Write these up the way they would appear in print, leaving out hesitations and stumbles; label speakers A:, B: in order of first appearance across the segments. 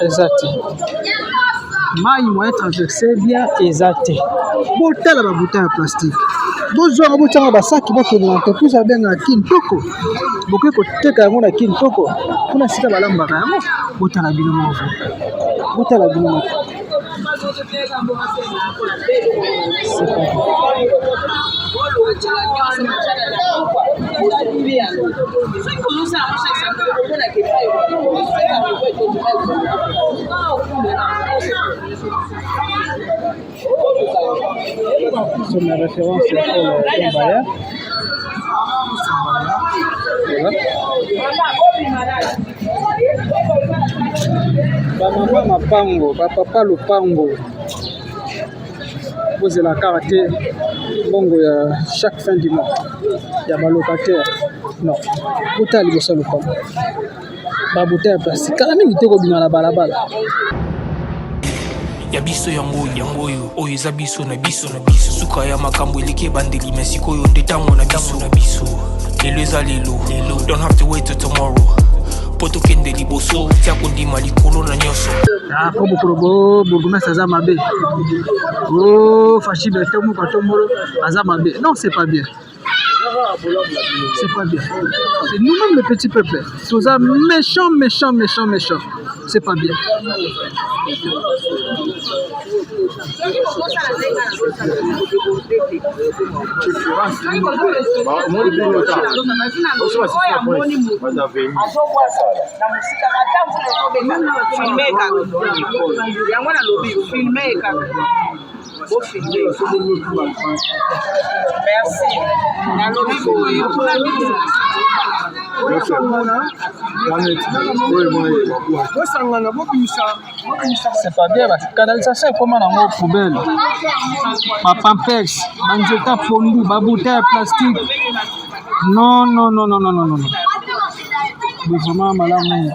A: Exact. Mai moyen traverser bien exact. Botala ba bouteille en plastique. Bozwa botanga ba sac bokende na entreprise abenga Kintoko. Bokoki koteka yango na Kintoko. Kuna sika balambaka yango. Botala bino moko. Botala bino moko. C'est ma référence pour le Baya. Maman Mapango, papa Lupango. Posez la carte bongo chaque fin du mois. Il y a un locataire. Non, bouteille de sol Lupango. Ba bouteille plastique. Quand même, il te na balabala.
B: Ya biso yango oyo eza biso na biso suka ya makambo eleke bandeli mesiko yo ndetango na biso lelo eza lelo don't have to wait till tomorrow poto kende liboso tia kondima likolo na nyoso
A: po bokolobo bourgmestre aza mabe fachi betomo katombolo aza mabe non c'est pas bien. C'est pas bien. C'est nous-mêmes le petit peuple. Tous ça méchant. C'est pas bien. C'est pas bien, la canalisation est comme un poubelle. Ma pampex, manjeta fondu, ma bouteille plastique. Non. Mais vraiment, madame,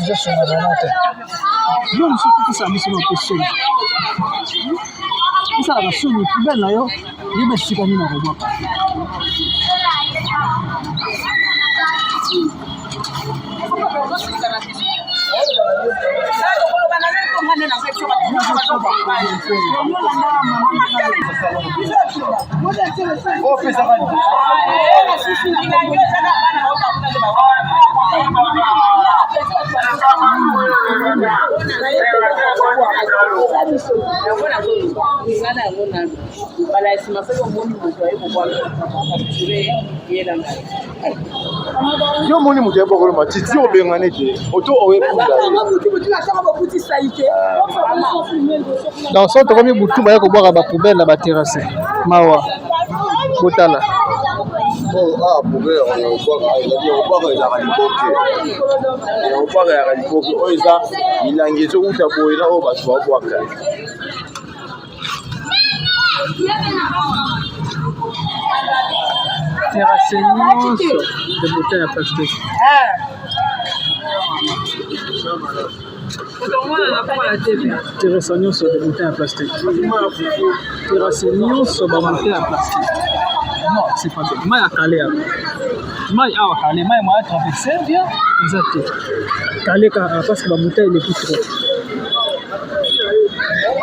A: je suis malade. Non, je suis pas ça, mais ça va sur le poubelle là, il va se gagner dans le bois.
C: Yo moni mutu ebokolo matiti obengane te oto oyekunda
A: dans son premier boutou ba ko boka ba poubelle na ba terrasse mawa botala
C: poubelle on ya liboke oyo eza milangi ezouta boye na oyo bato babwaka
A: terrasse nyonso de bouteille à plastique. Terrasse nyonso de bouteille à plastique. Terrasse nyonso de bouteille à plastique. Non, c'est pas bien. Maï a calé. Maï a calé. Maï m'a traversé bien. Exact. Calé parce que la bouteille est plus trop.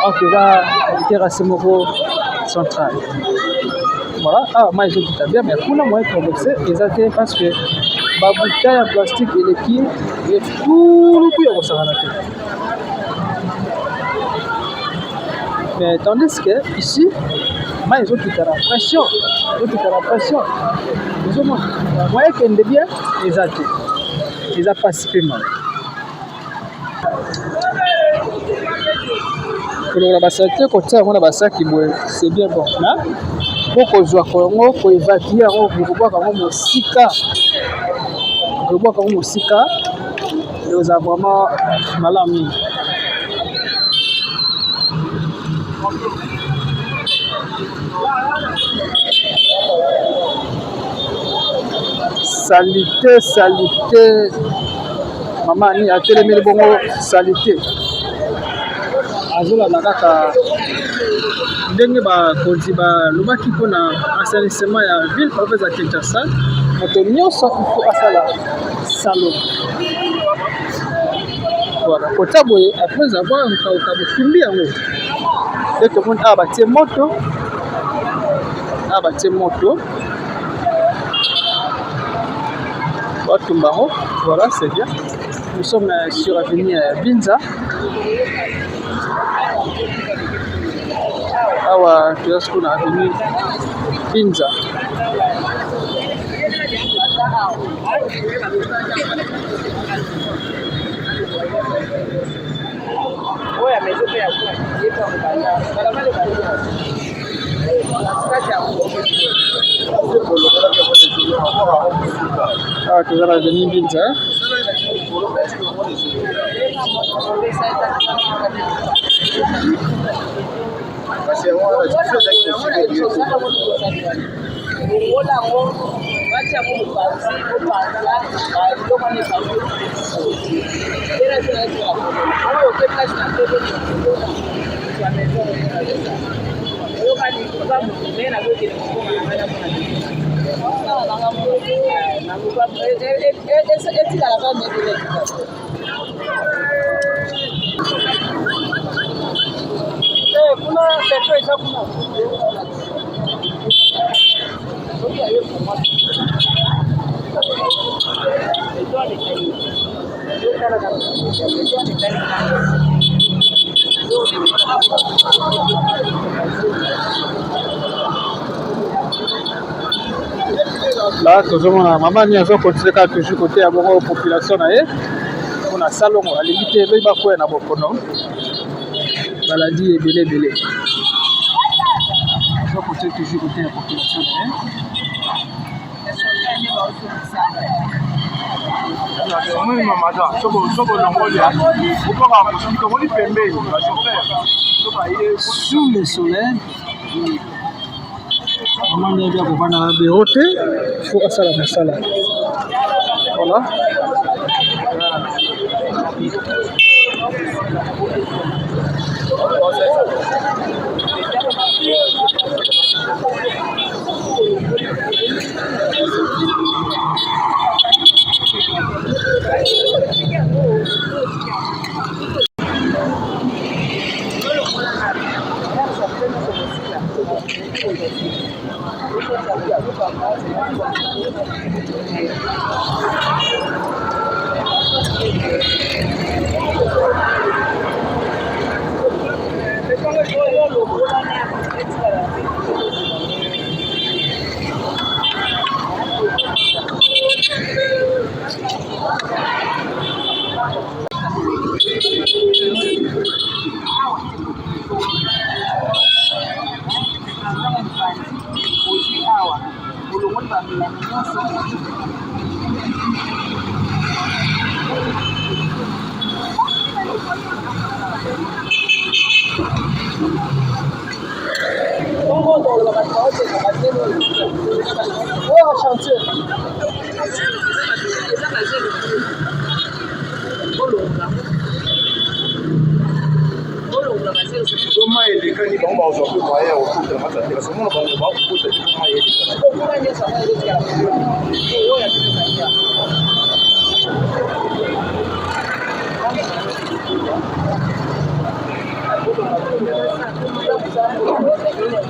A: Ok, là, terrasse moko centrale. Voilà, moi je dis bien, mais pour le moyen traversé, exactement parce que la bouteille en plastique et les pieds, il est tout le pays au Sahara. Mais tandis que ici, moi je dis la pression, Ils ont moyen qu'elle devient exactement, ils ont participé mal. Pour la basalité, quand on a basaki, c'est bien bon, là. Pour jouer Congo, pour évacuer Mosika. Nous avons vraiment mal mis. Salité. Maman, il y a tellement de bongo salité. Azola nakaka ndenge bakonzi balobaki mpona assainissement ya ville province ya Kinshasa moto nyonso ifo asala salon Voilà, kota boye après avoir ukabukimbia yango. Et tout le monde a bâti moto. A bâti moto. Voilà, c'est bien. Nous sommes sur l'avenue Binza. Awa tuyasko na avenue Binza. Ah, tu vas venir Binza. Là, tozomona maman ni azo continuer ka toujours côté ya bongo population na ye. On a salon à limiter le ba ko na bokono. Maladie ebele. Azo continuer toujours côté ya population na ye.
C: Mimi mama da, soko longolia. Ukoka mshiko moli pembeni, ba chauffeur.
A: Sous le soleil. Maman ni bien ko bana na berote, faut asala masala. Voilà.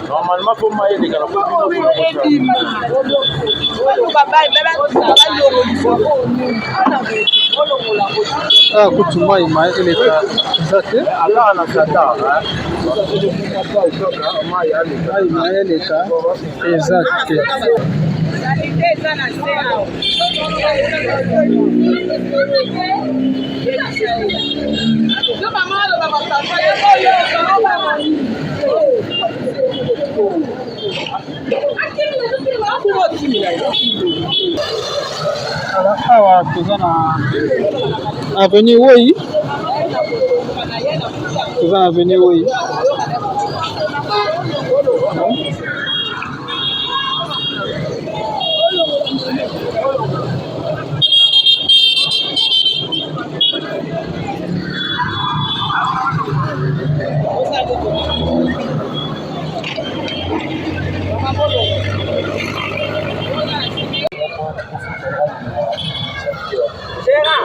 C: Normalement, pour moi, il y a
A: ah, kutuma ima ile ka zake
C: ala na kata
A: ima ile ka exacte awa toza na avenue Woi, toza na avenue Woi.
C: Llega.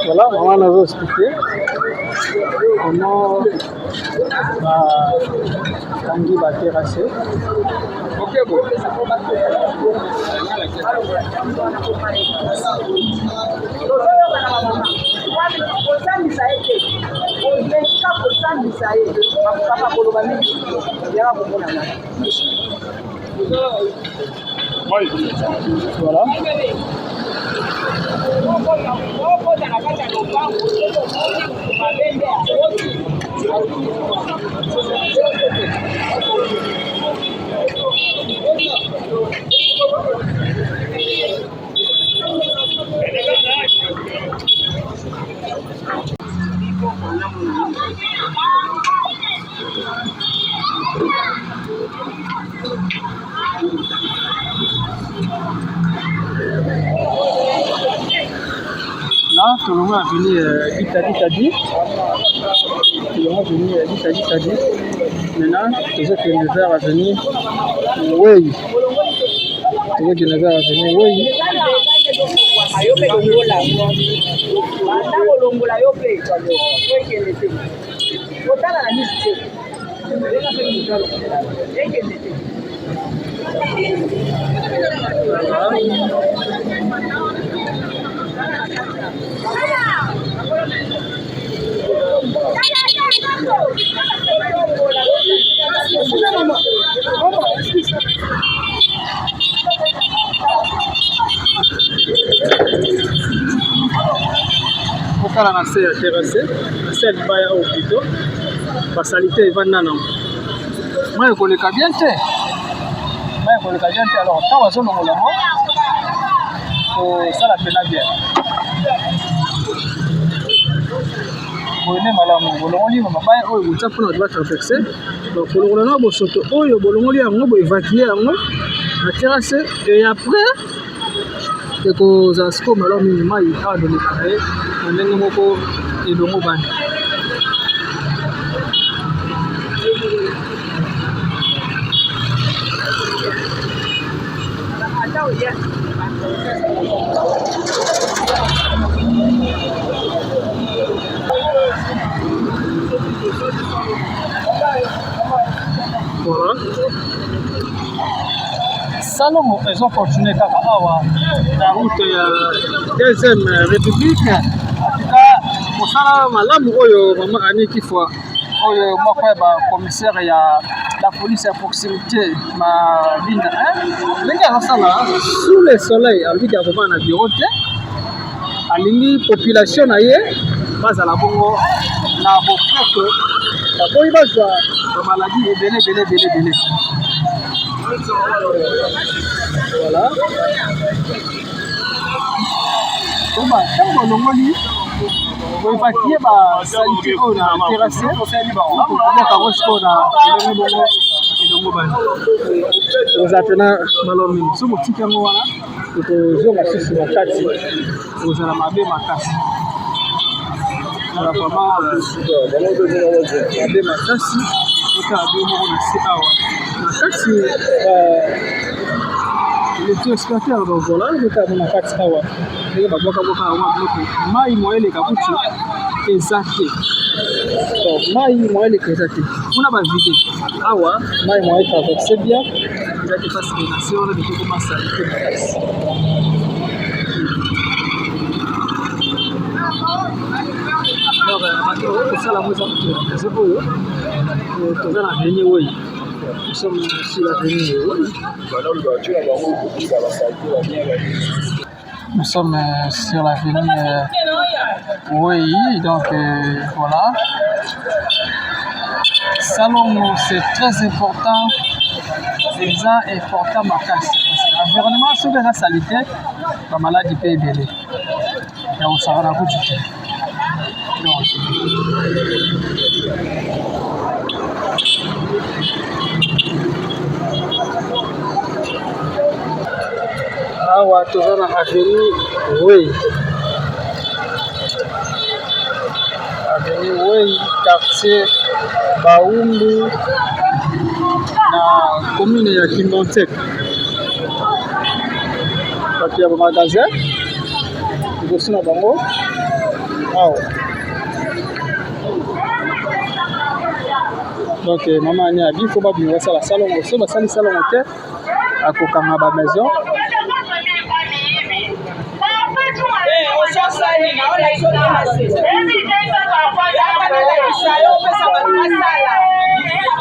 A: Voilà, on va vous expliquer comment Tanguy va terrasser. Ok, bon. Voilà. Là, tout le monde a venu dit. Tout le monde a venu dit. Maintenant, les autres dinosaures à venir. Oui. Les autres dinosaures à venir. Oui. Pour la serre terrassée, la serre du bail au plutôt, la salité va nana. Moi, je connais bien. Alors, quand on a besoin de ça la peine bien. Malamu bolongoli mabaya oyo butsapo na ba traverser donc bolongoli bo soto oyo bolongoli yango bo évacuer yango na terrasse et après que koza sko malamu minimai a donné kare ndenge moko edongo bana voilà. Salomo, ils ont continué à la route de la deuxième république. En tout cas, pour ça, madame, maman Annie qui fois, commissaire il y a la police à proximité, ma ligne 1. Les gars, ça là, sous le soleil, on dit qu'il y a vraiment un bureau. À l'ini population ailleurs, pas à la bongo, na beaucoup la bonne base la maladie est belé. Voilà. Bon bah, quand on longoli, on va évacuer ma salité on a terrassé, on fait libre. On va carrosse on a le mobile. Vous attendez malomini. So mo tika ngo wana, ko ma sisi makati. Vous allez mabe makasi. Voilà vraiment mabe makasi. Oka ado mo na si awa. Makasi le téléspectateur donc voilà, je vais vous nakati awa. Ndenge baboka awa bloco. Mai moyele kabutu ezate. Donc mai moyele ezate. Una ba vide. Awa mai moyele traverser bien. Il a dépassé les nations de tout commencer à faire makasi. Alors maintenant ça la musique c'est beau. Tout ça la dernière oui. Nous sommes sur la dernière oui. Nous sommes sur l'avenue oui, donc voilà. Salongo, c'est très important. C'est ça important ma casse. L'environnement, c'est la salité, la maladie peut y aller. Et on s'en rend compte. Awa toza na avenue oui. Avenue oui, quartier Baumbu na commune ya Kimbontek. Papi ya magasin. Liboso na bango. Awa. Donc maman ani abi faut ba bino sala salon so ba sali salon te akokanga ba maison.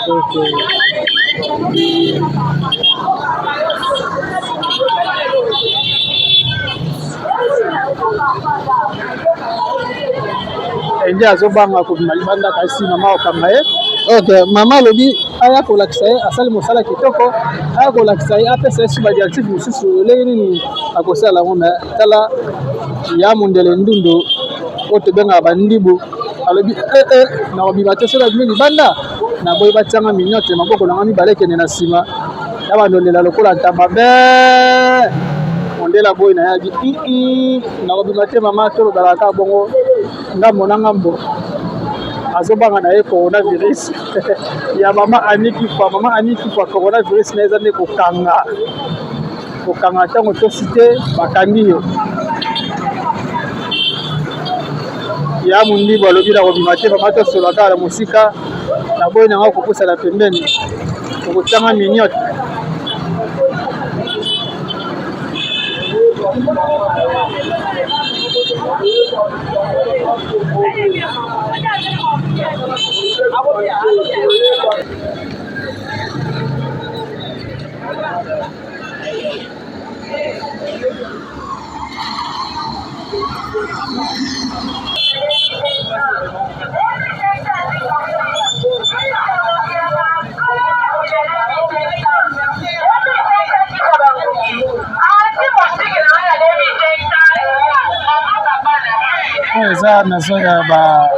A: Okay. Ndia azobanga ko malibanda kasi mama okanga ye. Okay, mama lobi aya ko lakisa ye asali mosala kitoko aya ko lakisa ye apesa suba directive mususu leni ni akosala ngoma tala ya mundele ndundo otobenga bandibu alobi na obima te sola mingi banda na boy batanga minyote maboko na ngami baleke na sima ya bandondela lokola ntamba be ondela boy na yabi na obima te mama to balaka bongo ngambo na ngambo azobanga na ye coronavirus ya mama aniki kwa coronavirus na eza ne kokanga tango to cité bakangi yo ya mundi balobi na kobima te mama to solo kala musika na boy na ngako kopusa la pembeni kokutanga minyote eza maison ya ba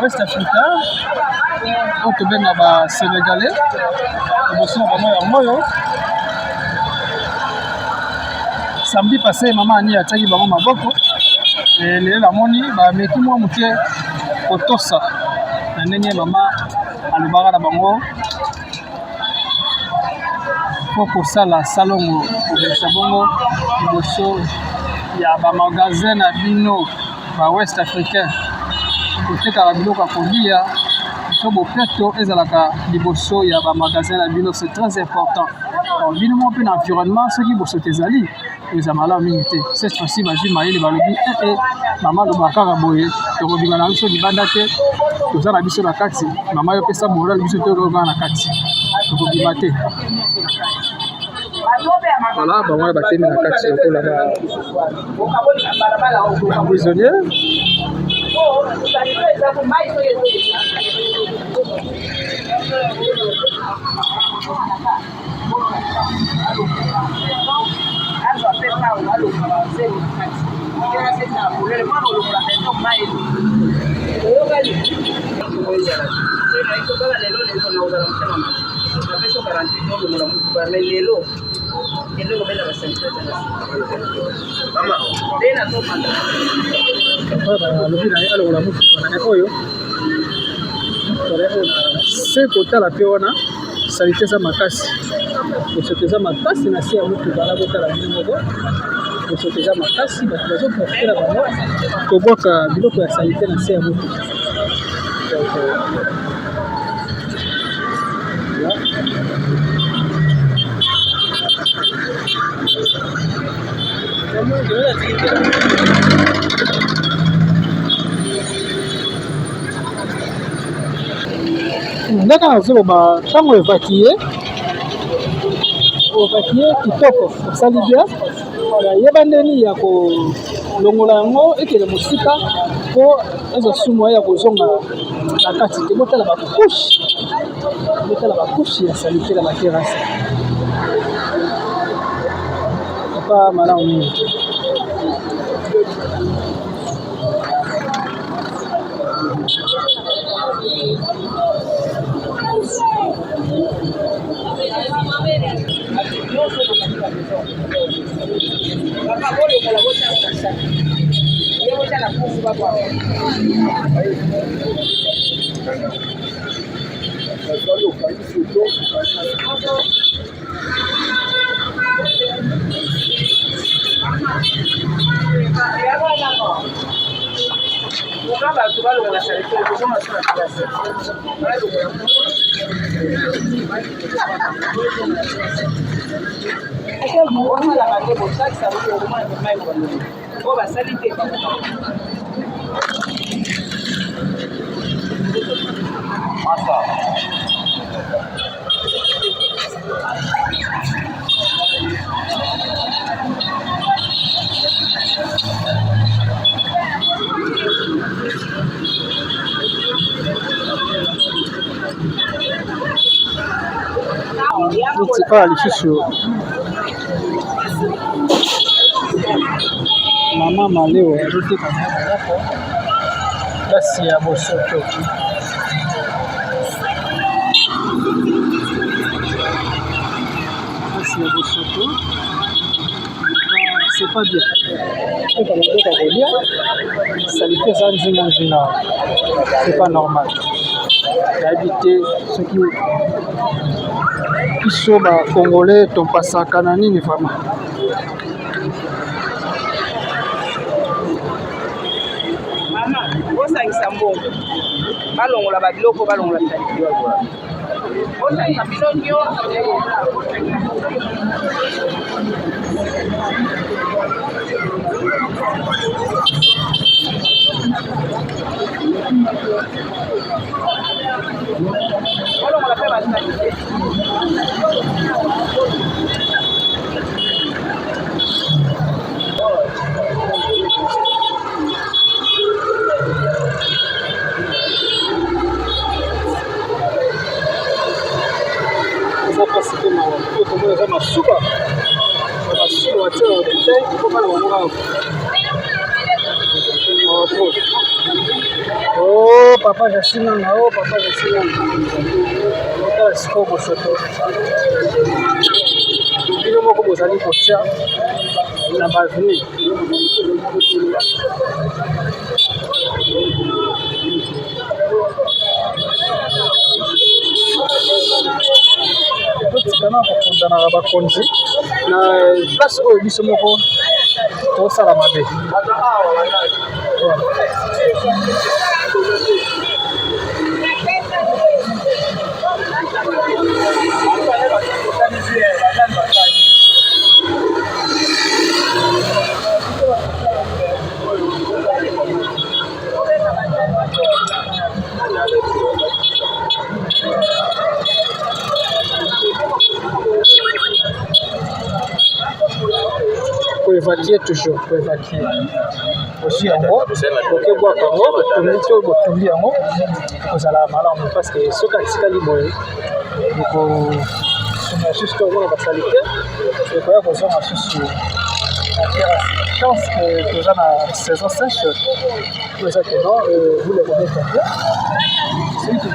A: West Africa oyo tobenga ba Sénégalais liboso na bango yango oyo samedi passé mama ani atiaki bango maboko lelo namoni bameki mwa moke kotosa na ndenge mama alobaka na bango po kosala salongo kobebisa bongo liboso ya bamagasin na bino ba West Africain kotekaka biloko ya kolia to bopeto ezalaka liboso ya bamagasin na bino. C'est très important bino mo mpe na environnement soki bosoto ezali eza malamu mingi te. Cette fois-ci bazwi mayele balobi mama aloba kaka boye tokobima na biso libanda te toza na biso na kati mama yo pesa moral biso tokokaa na kati tokobima te. Voilà, bango batemi na kati lokola ba prisonnier se kotala pe wana salite eza makasi bosoto eza makasi na se ya mutu bala kotala bino moko bosoto eza makasi bato bazoprofitela bango kobwaka biloko ya salite na se ya mutu. Ndaka nazoloba ntango evakue kitoko osali bien Voilà, yebandeni ya ko longola yango ekele mosika po ezosumu ya kozonga na kati te botala bakushe ya salite na baterase pas malamu mingi te. Nitika lisusu mama maleo azoteka yako basi ya bosoto c'est pas bien. C'est pas normal. D'habiter ce qui sont congolais, ton passant canani, vraiment.
D: balongola babiloko balongola
A: Oh papa Jacinanga, oh papa Jacinanga. C'est quoi vos photos? Bino moko bozali kotia na baveni. Totikana kokundana na bakonzi na place oyo biso moko tosala mabe. Pour évacuer toujours, pour évacuer. Aussi en haut, ok, boire en haut, pour tomber en haut, vous allez malamu parce que ce cas libre, donc juste au moins la qualité, et puis vous avez sur la terrasse. Je pense que vous avez la saison sèche, vous avez que non, vous les voyez très bien. C'est tout.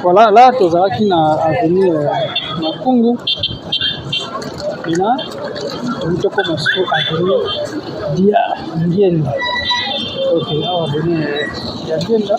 A: Voilà, là, tozalaki na avenue Makungu. Ina, toko masiko avenue dia Ndienda. Ok, là, avenue ya Ndienda.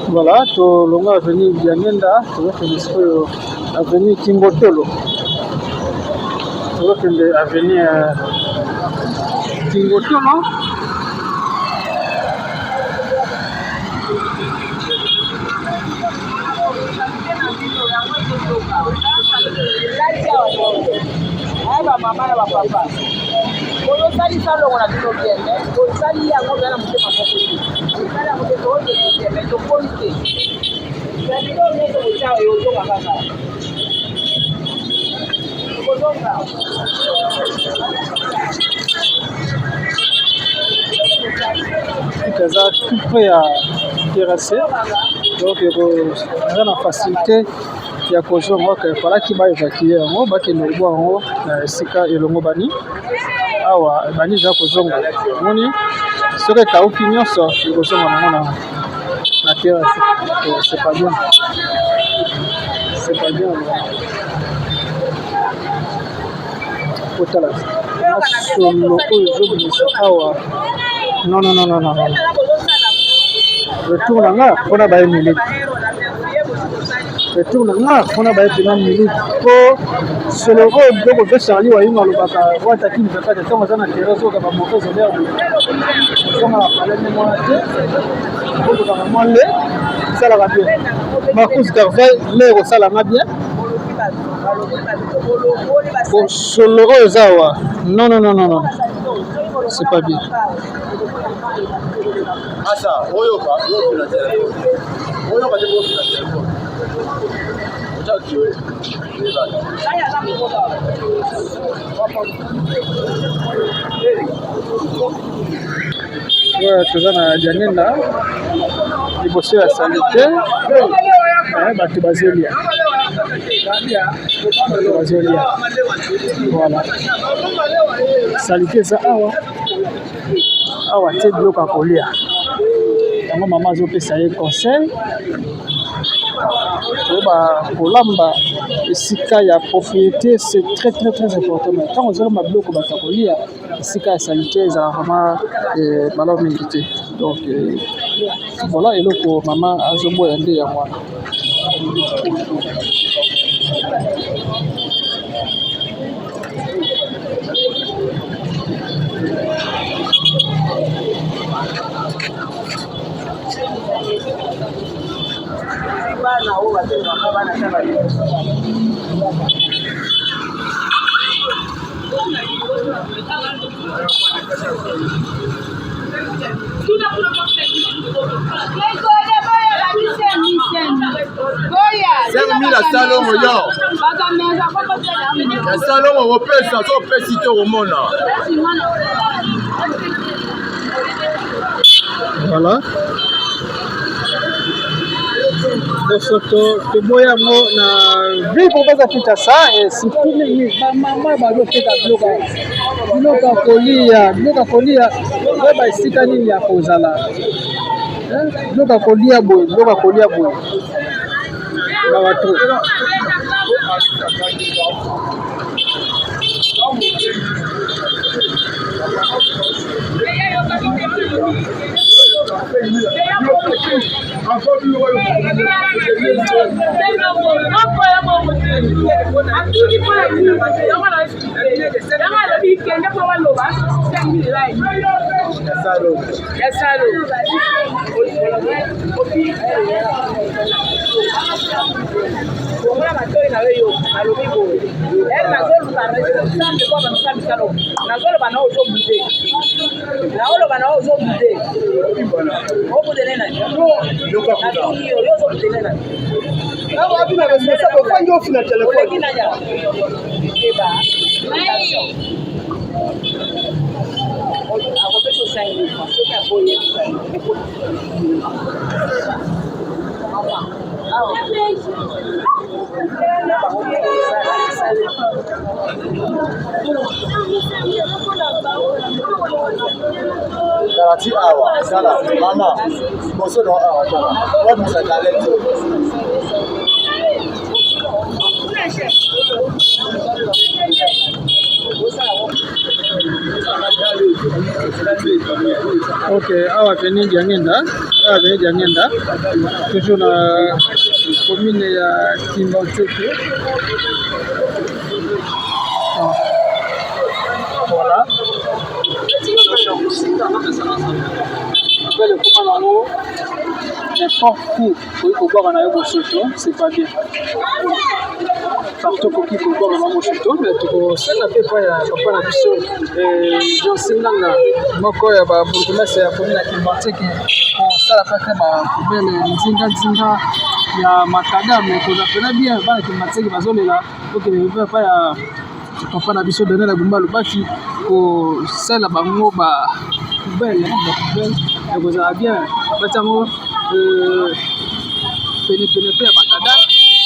A: Voilà, tolongo avenue Bianenda, tokende sikoyo avenue Kimbotolo. Tokende avenue Kimbotolo.
D: Mama na papa. Oyo sali salo ngona bino bien, oyo sali yango bana mutema moko. Sali yango de oyo de mais to ponte. Ya bino neto kuchao yo to kaka. Kodonga.
A: Kaza tout près à terrasser. Donc on a la facilité ya kozonga ka fala ki ba evacuer yango bakende libo yango na esika elongo bani awa bani za kozonga moni soki etauki nyonso ekozonga nango na terrasse. C'est pas bien, c'est pas bien. Kotala masolo oyo ezobimisa awa non non non non non retour nanga mpona baye miliki retour nanga mpona baye pena miliki po solo oyo biloko mpe charli wayinga alobaka watakini kakate ntango aza na terrasse oyoka bamauvaise odeur ozonga na paleme mwana te okozanga mwa le esalaka bien Marcus Garvey le ekosalanga bien solo oyo eza awa non non non non non c'est pas bien.
C: Asa, oyo ka, oyo na telefone. Oyo ka telefone na telefone. Chaki oyo.
A: Ouais, toza na Bianenda liboso ya salite bato bazolia. Voilà. Salite eza awa te biloko ya kolia yango mama azopesa ye conseil koyeba kolamba esika ya propriété. C'est très très très important. Mais ntango ozolamba biloko bato ya kolia esika ya salite ezalaka vraiment malamu mingi te. Donc voilà eloko mama azoboya nde ya mwana.
C: Salongo yo. Salongo opesa so pesi te omona. Voilà.
A: de photo de boyamo na vie pour baza kita sa et surtout ni mama ba do teka bloka kolia ba sika nini ya kozala bloka kolia boy na watu
C: Garanti awa, sana, mama, boso no awa, sana. What is the talent?
A: Ok, awa veni Diangenda, toujours na commune ya Kimbanteke. Voilà. Le commandant n'importe où faut boire un aérosoto, c'est pas bien. Partout pour qui faut boire un aérosoto, mais tout ça n'a pas ya papa na biso Jean Sinanga moko ya ba bourgmestre ya commune ya Kimbanteke on sala kaka ba belle nzinga ya makadam ko na pena bien ba Kimbanteke bazolela ok ne pas ya papa na biso donner la bumba lubaki ko sala bango ba poubelle et vous avez bien batango pene ya makada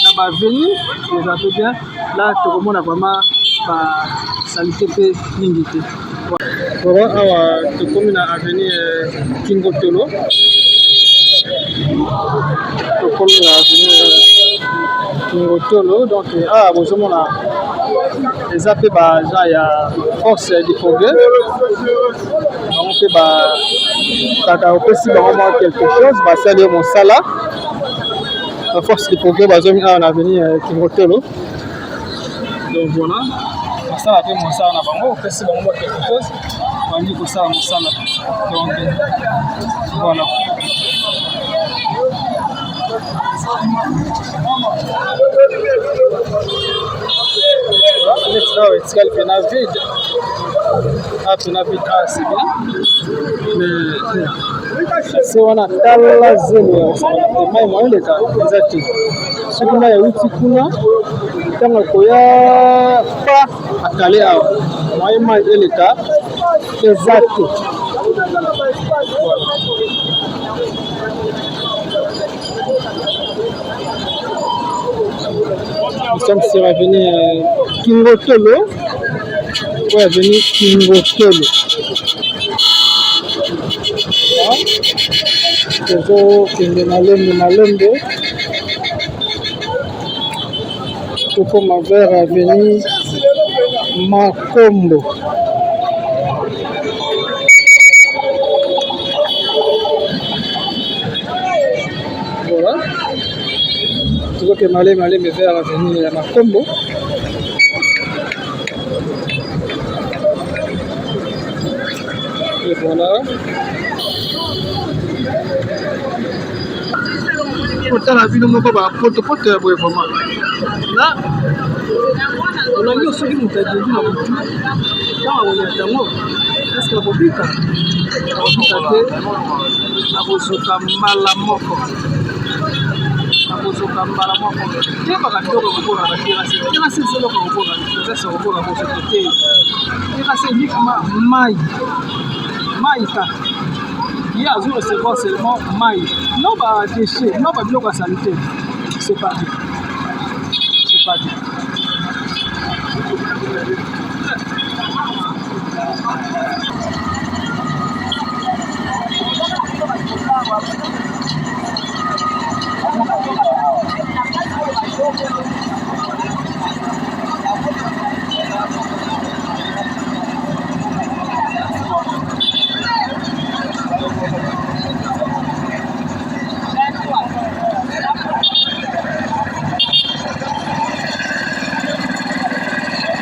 A: na ba venu vous avez bien là tout le monde a vraiment ba salité pe mingi te voilà awa to commune avenue Kingotolo to commune avenue Kingotolo donc vous mona les appels bah ya force du progrès on fait bah kaka opesi bango quelque chose bah saluer mon sala la force du progrès bah zomi en avenir Kingotolo donc voilà ça a fait mon sala na bango opesi bango quelque chose on dit que ça mon sala donc voilà it's quelqu'un à vide. C'est bien. Mais c'est on a tala zelo. Mais moi le cas exact. Ce qu'on a eu tikuna kama koya pa akale ao. Moi le cas exact. Nous sommes sur l'avenue Kingotolo. Ouais, avenue Kingotolo. Malembe. Tout comme vers avenue Makombo. Voilà. Tout que Malembe vers avenue Makombo. Et voilà. Pourtant la ville moko ba poto ya boye vraiment. Là, on a mis aussi une tête de vie na mutu. Quand on est dans est-ce que la bobika? Na bozoka mbala moko. Teba katoko kokora na kila sisi loko kokora. Sasa kokora kwa sote. Kila sisi ni kama maïta. Il y a recevoir seulement maïs. Non, pas déchets, non, pas de santé. C'est pas bien. C'est pas bien.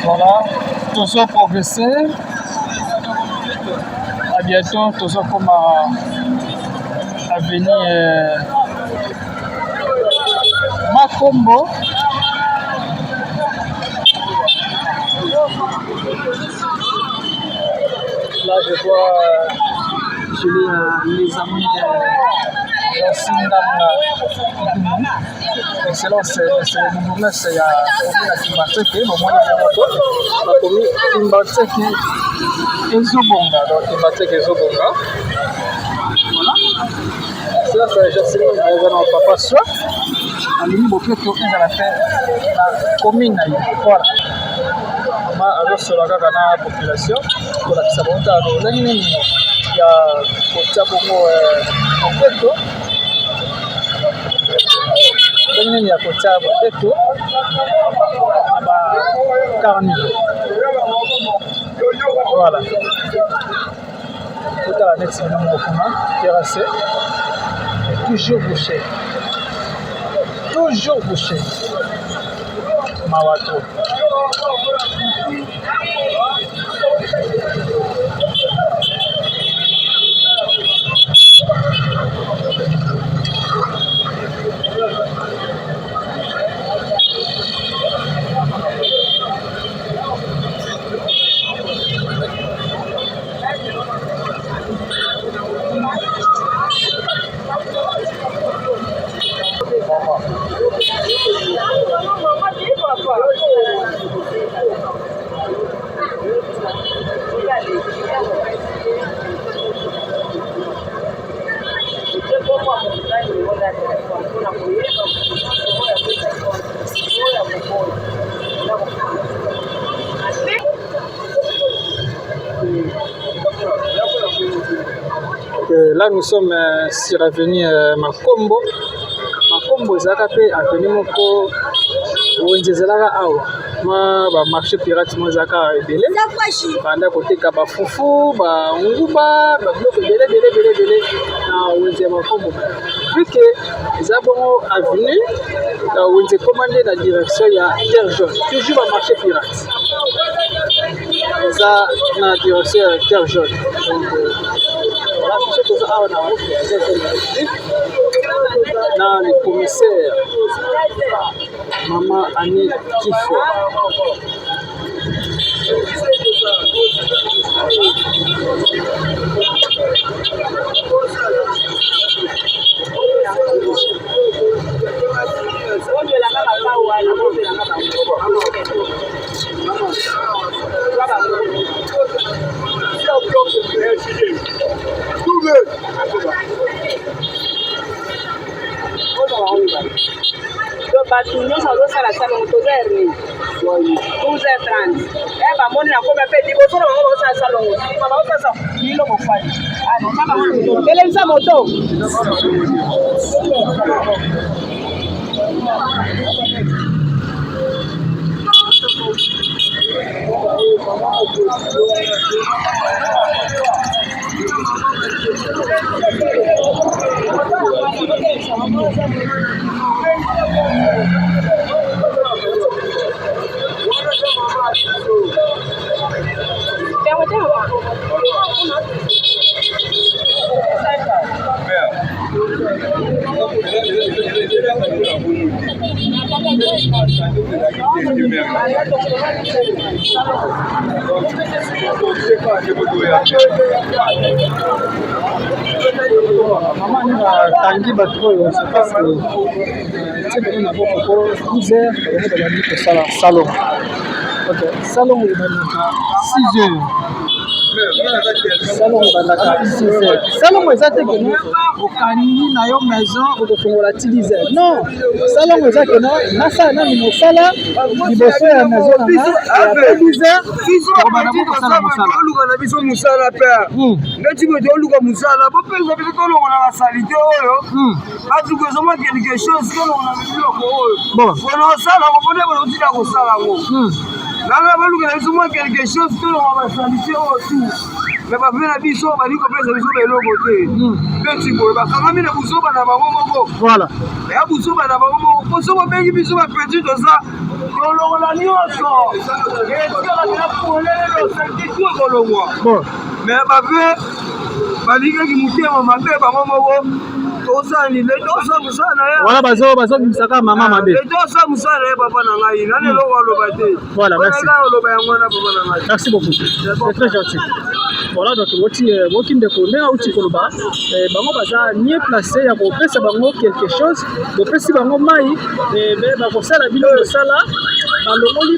A: Voilà, tous ont progressé. À bientôt, tous ont comme à venir Makombo. Là, je vois les amis de Sindanga. Excellence, c'est le mouvement, c'est à Timbatseke, au moins il y a la commune Timbatseke et Zobonga. Donc Timbatseke et Zobonga. Voilà. Ça, c'est Jacinthe, papa soit. À l'unique qui est à la commune. Voilà. Alors, sur la population, pour la Kisabonta, il y a nini ya kotia boteto ba carni. Voilà. Tout à la next document terrassé. Toujours bouché. Toujours bouché. Mawato. Là, nous sommes sur l'avenue Makombo. Makombo, c'est l'avenue Moko. Ba marché pirate mo zaka ebele banda côté kaba fufu ba nguba ba biloko belé na wenze Makombo vu que ezabongo avenue na wenze commandé la direction ya Terre Jaune toujours ba marché pirate ça na direction ya Terre Jaune donc voilà c'est tout ça on a na le commissaire Maman Annie Kifo.
D: Bato nyonso azosala salongo toza herni 12h30 bamoni na komi mpe liboso na bango bazosala salongo baosasa biloko fali telemisa moto
A: Maman nous a tangi bateau, c'est parce que c'est bien na boko pour 12h, on va aller au salon. OK, salon il va être 6h. salon bandaka 6h salon eza te keno okani na yo maison okofongola ti 10h non salon eza keno nasala nani mosala liboso ya maison nanga ya 10h okobanda mokosala mosala
C: oluka na biso mosala pe neti bote oluka mosala bopesa biso tolongola basalite oyo batuku ezoma quelque chose tolongola biloko oyo bona osala kopone bona otika kosala yango nanga baluka na biso mwa quelque chose tolongola basalite oyo tu me bape na biso bali kopesa biso beloko te peti boye bakangami na buzoba na bango moko ya buzoba na bango moko poso bobengi biso bapeti toza kolongola nyonso kolongwa me bape balingaki motema mabe bango moko tosanile tosa mosala na ye
A: wala bazobimisaka mama mabe
C: tosa mosala na ye papa na ngai nani eloko aloba te oloba yango wana papa na ngai
A: merci beaucoup c'est très gentil voilà donc boti ndeko ndenge auti koloba bango baza nie placé ya kopesa bango quelque chose bopesi bango mai bakosala bino mosala balongoli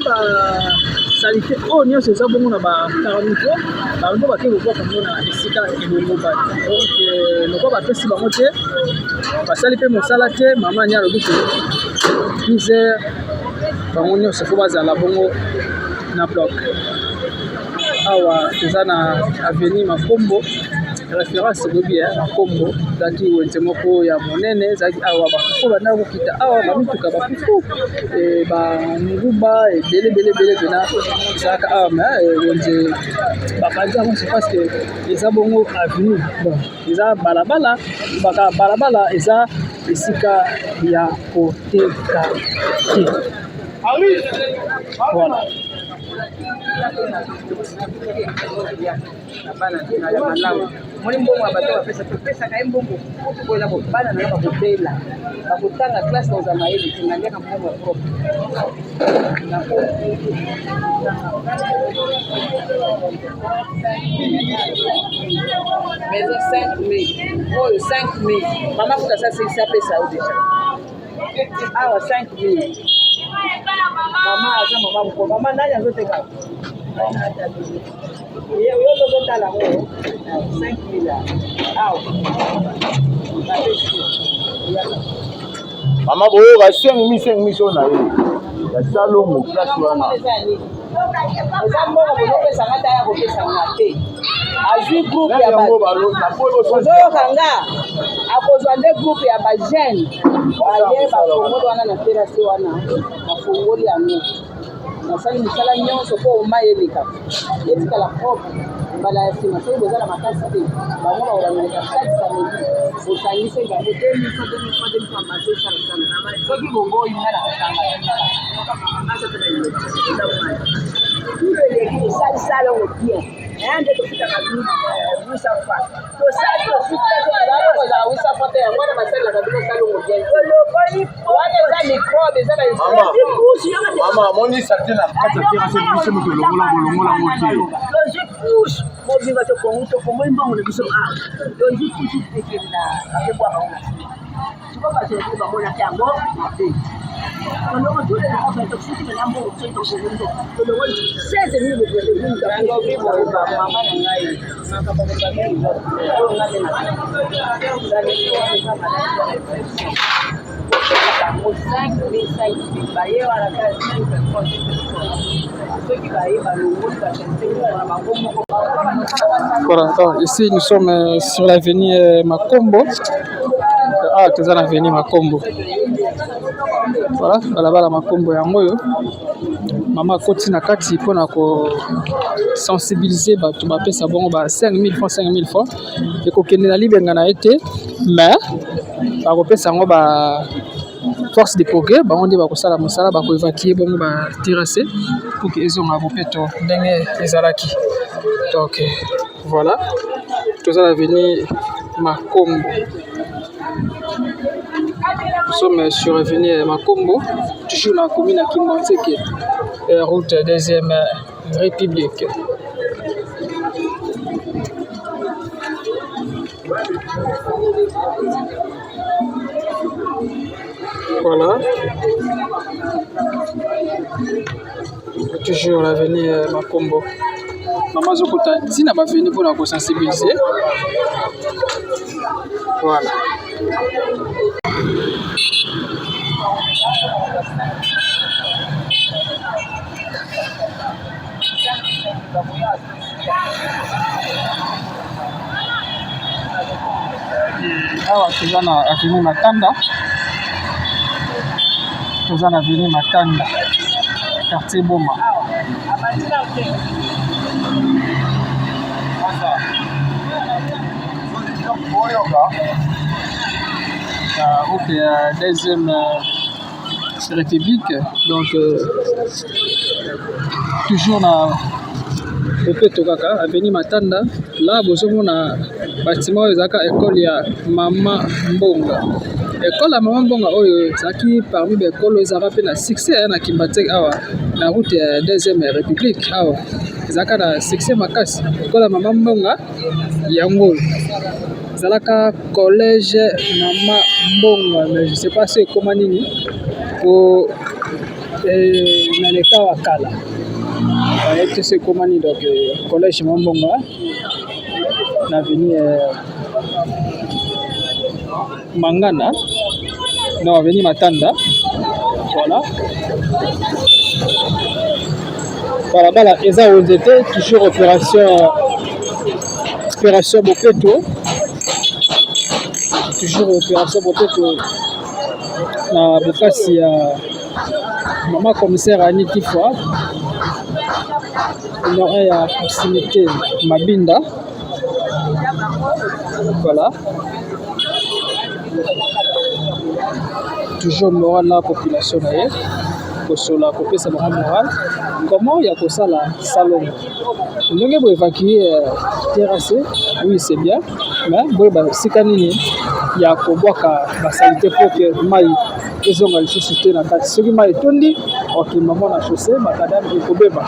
A: salite oyo nyonso eza bongo na bataranico bango bake kokwaka ngo na esika elongo bato donc loko bapesi bango te basali mpe mosala te mama ani alobi te 10h bango nyonso fo bazala bongo na bloc awa toza na avenue Makombo référence lobi Makombo ezalaki wenze moko ya monene ezalaki awa bafufu banda kokita awa bamituka bafufu banguba ebele pena ezalaka awa me wenze bapanzi yango c'est parce que eza bongo avenue bon eza balabala baka balabala eza esika ya koteka te voilà
D: moni mbongo ya bato bapesa topesaka ye mbongo kola bobana na bakobela bakotanga classe oza mayele te naliaka mbongo ya propre maison 5 mai oyo 5 mai mama kuta sa sisi apesa o deja awa 5 mai mama aza mama moko mama nani azoteka yo tozotala ngo 5 awa
C: mama boyoka 5 oyo na ye ya salongo place wana
D: eza mbongo bozopesanga ta ya kopesanga te azwi groupe ya ozoyoka nga akozwa nde groupe ya bajeune baye bafongoli wana na terase wana bafongoli yango nasali misala nyonso mpo oma eleka etikala propre mbala ya nsima soki bozala makasi te bango bakobameleka chaque samedi bosangise bango 2000 soki bongo oyinga na kosanga eleki esalisala ngo bien aya nde tofutaka wisafa tosalikokozala wisafa te yango wana basalelaka bino salongo bien wana eza microbe eza
C: mama moni sarte na kati ya terase biso moto longola mote
D: logi couche mobimba tofongoli mbongo na biso logi couche ekenda apekwa bango siko bato bamonaka yango mabe kolongo tous les gens sont toxiques mais l'amour c'est donc kolongo 16 minutes de ngango bibo ba mama na ngai naka ba ba ngai ko ngale na ngale ko 5 baye wala ka 5
A: Voilà, donc ici nous sommes sur l'avenue Makombo. Ah, tu es dans l'avenue Makombo. Voilà, balabala Makombo ya ngoyo. Mama koti na kati pona ko sensibiliser bato bapesa bongo ba 5000 francs et ko kende na libenga na été mais ba kopesa ngo ba force de progrès bango nde bakosala mosala bako évacuer bongo ba terrasser pour que ezonga bopeto ndenge ezalaki. Donc voilà, tout ça l'avenue Makombo. Nous sommes sur l'avenue Makombo, toujours dans la commune à Kimbanseke, route 2e République. Voilà. Toujours l'avenue Makombo. Maman Zokota dit n'a pas fini pour la sensibiliser. Voilà. Awa toza na avenue Matanda. Toza na avenue Matanda. Quartier Boma. Ok, deuxième République, donc toujours na Opeto kaka, avenue Matanda. Là, vous na bâtiment ezaka école ya Mama Mbonga. École ya Mama Mbonga oyo zaki parmi les écoles ezaka pe na succès na Kimbatek awa na route ya deuxième République awa. Ezaka na succès makasi. École ya Mama Mbonga yango zalaka collège Mama Mbonga, mais je sais pas si comment nini pour na l'état wa kala. Et c'est comment nini donc collège Mama Mbonga na avenue Mangana, non avenue Matanda, voilà. Voilà, et ça on était toujours opération Bopeto, toujours opération Bopeto na bokasi ya maman commissaire Annie Kifwa, il y a proximité Mabinda. Voilà. Toujours moral la population naie. Kosola kopesa ba moral. Comment il y a que ça la salon. Ndenge bo évacuer terrasse, oui c'est bien, mais bo ba sikanini ya ko boka ba salité pour que mai ezonga lisusu na kati. Soki mai tondi, ok maman na chaussée, makadam ekobeba.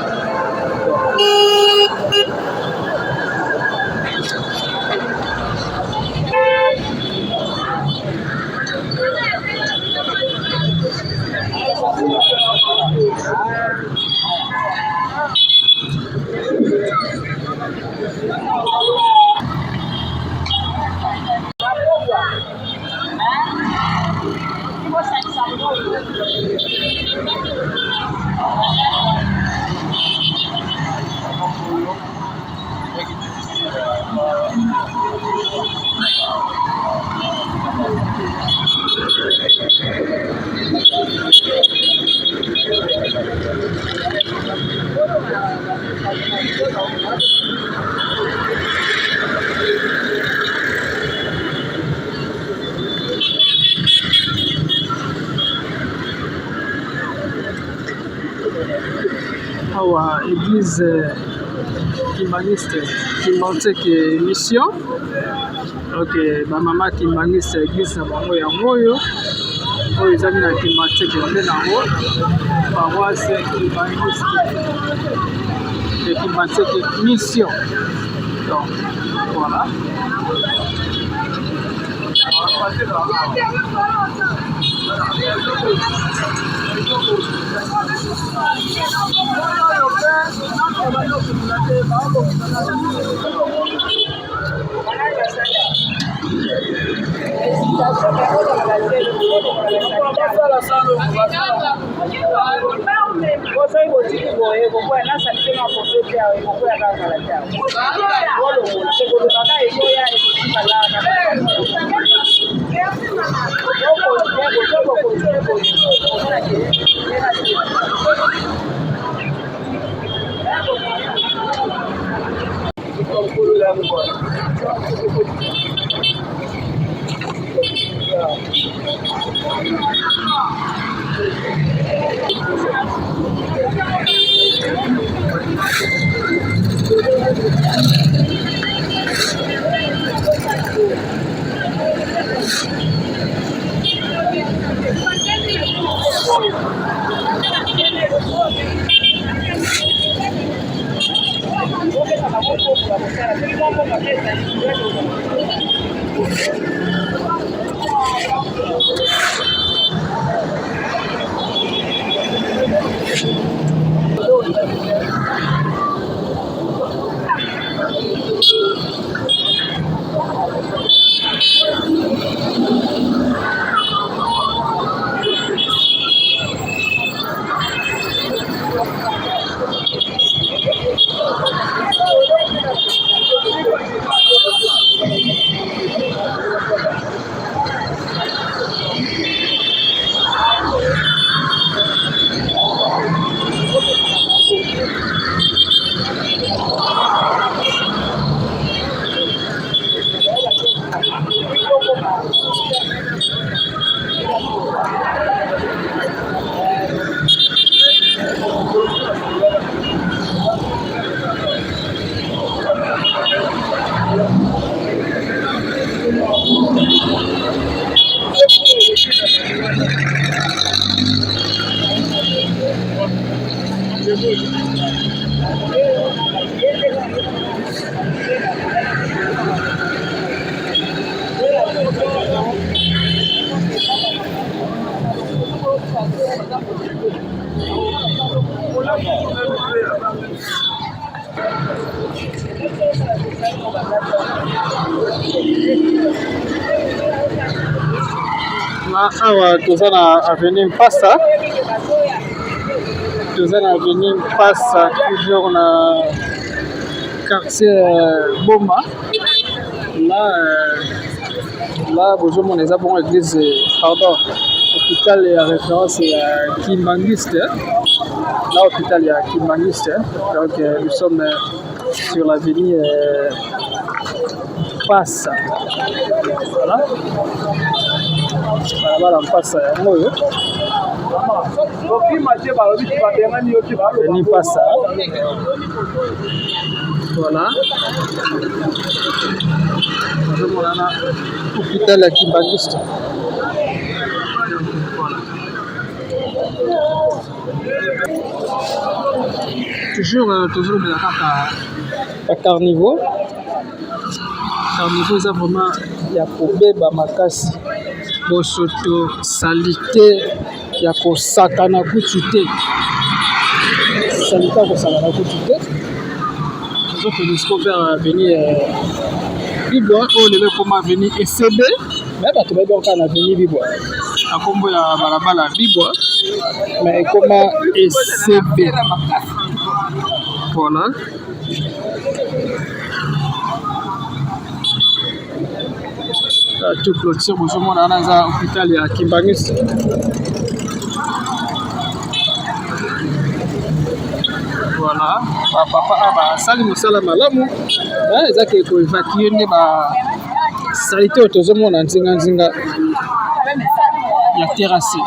A: Awa église Kimbaniste Kimbantek mission. Ok, ba mama Kimbaniste église na bango ya moyo. Oyo ezali na Kimbantek nde nango. Paroisse Kimbaniste de Kimbantek mission. Donc voilà. Awa toza na avenue Mpasa, toujours na quartier Boma. Là bonjour eza bongo église, pardon, hôpital ya référence ya Kimbangiste. Là hôpital ya Kimbangiste. Donc nous sommes sur l'avenue Mpasa. Voilà. Balabala Mpasa yango oyo ni Mpasa. Voilà. Nazomona hôpital ya Kimbangiste. Toujours de la carnivore. Carnivore eza vraiment ya kobeba makasi. Bosoto salite ya kosakana kutu te. Salite ya kosakana kutu te. Nous avons vers venir Bibois, on est comme venir ECB, mais pas tout le monde quand venir Bibois. À combo ya balabala Bibois, mais comme ECB. Voilà. Tout clôture, bonjour, mon anaza hôpital ya Kimbangiste. Voilà, papa sali mosala malamu ezaki ko évacuer ne ba salite otozomona nzinga ya terrasse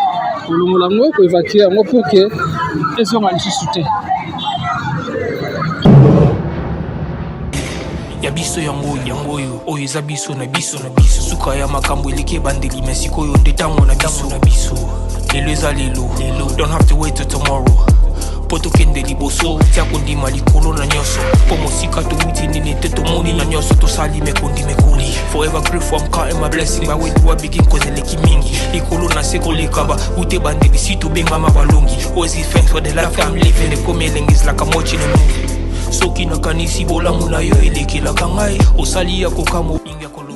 A: kolongola ngo ko évacuer yango pour que ezonga lisusu te.
B: Ya biso yango oyo eza biso na biso suka ya makambo eleki bandeli mesiko yo ndetango na biso lelo eza lelo don't have to wait till tomorrow. Poto kende liboso tia kondima likolo na nyoso po mosika to witi nini te to moni na nyoso to sali mekondi mekoli forever grateful I'm counting my blessing my way to begin cause eleki mingi likolo na seko likaba ute bandeli si to benga mabalongi always thanks for the life I'm living the coming is like I'm watching a movie soki na kanisi bolamu na yo eleki la kangai osali ya kokamo inga kolo